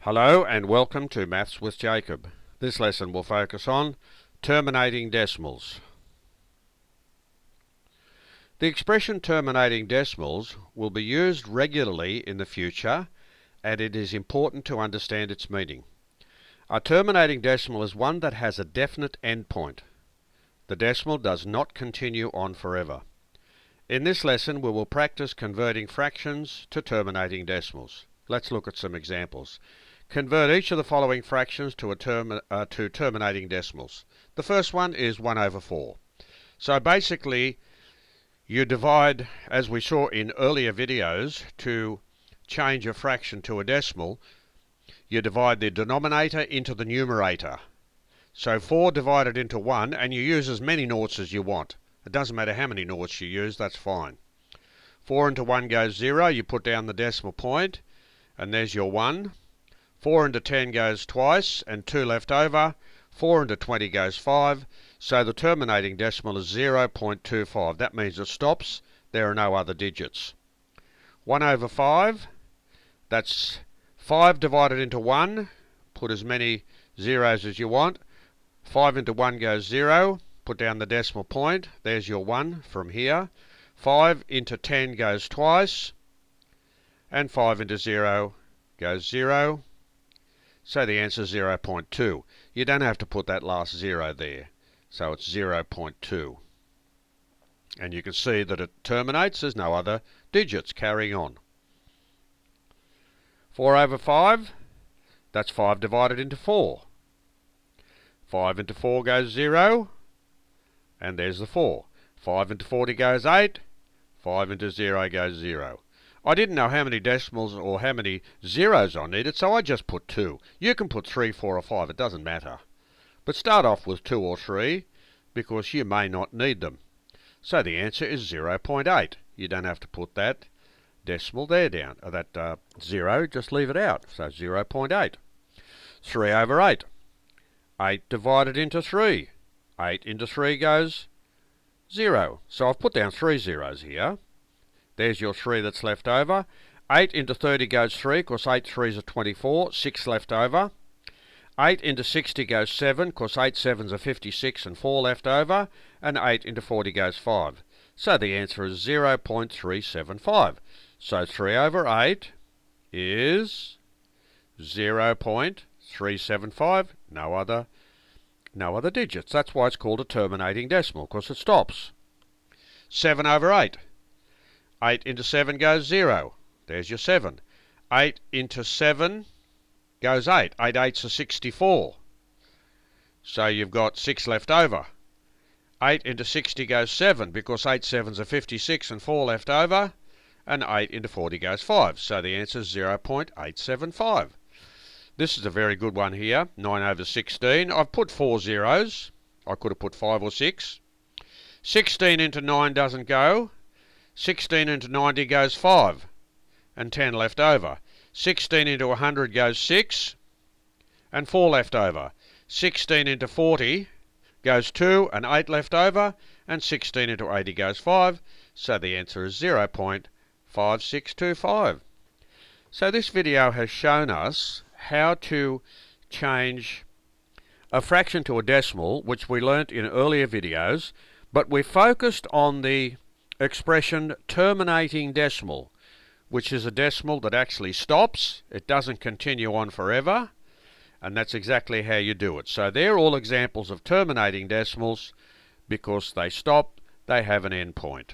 Hello and welcome to Maths with Jacob. This lesson will focus on terminating decimals. The expression terminating decimals will be used regularly in the future, and it is important to understand its meaning. A terminating decimal is one that has a definite endpoint. The decimal does not continue on forever. In this lesson we will practice converting fractions to terminating decimals. Let's look at some examples. Convert each of the following fractions to terminating decimals. The first one is 1 over 4. So basically you divide, as we saw in earlier videos, to change a fraction to a decimal, you divide the denominator into the numerator. So 4 divided into 1, and you use as many noughts as you want. It doesn't matter how many noughts you use, that's fine. 4 into 1 goes 0, you put down the decimal point, and there's your 1. 4 into 10 goes twice, and 2 left over. 4 into 20 goes 5, so the terminating decimal is 0.25. That means it stops, there are no other digits. 1 over 5, that's 5 divided into 1, put as many zeros as you want. 5 into 1 goes 0, put down the decimal point, there's your 1 from here. 5 into 10 goes twice, and 5 into 0 goes 0. So the answer is 0.2. You don't have to put that last 0 there. So it's 0.2. And you can see that it terminates. There's no other digits carrying on. 4 over 5, that's 5 divided into 4. 5 into 4 goes 0, and there's the 4. 5 into 40 goes 8, 5 into 0 goes 0. I didn't know how many decimals or how many zeros I needed, so I just put 2. You can put 3, 4 or 5, it doesn't matter. But start off with 2 or 3, because you may not need them. So the answer is 0.8. You don't have to put that decimal there down, or that 0, just leave it out. So 0.8. 3 over 8. 8 divided into 3. 8 into 3 goes 0. So I've put down 3 zeros here. There's your 3 that's left over. 8 into 30 goes 3, because 8 3s are 24, 6 left over. 8 into 60 goes 7, because 8 7s are 56 and 4 left over. And 8 into 40 goes 5. So the answer is 0.375. So 3 over 8 is 0.375. No other digits. That's why it's called a terminating decimal, because it stops. 7 over 8. 8 into 7 goes 0. There's your 7. 8 into 7 goes 8. 8 8s are 64. So you've got 6 left over. 8 into 60 goes 7, because 8 7s are 56 and 4 left over. And 8 into 40 goes 5. So the answer is 0.875. This is a very good one here. 9 over 16. I've put 4 zeros. I could have put 5 or 6. 16 into 9 doesn't go. 16 into 90 goes 5, and 10 left over. 16 into 100 goes 6, and 4 left over. 16 into 40 goes 2, and 8 left over, and 16 into 80 goes 5, so the answer is 0.5625. So this video has shown us how to change a fraction to a decimal, which we learnt in earlier videos, but we focused on the expression terminating decimal, which is a decimal that actually stops. It doesn't continue on forever, and that's exactly how you do it. So they're all examples of terminating decimals because they stop, they have an end point.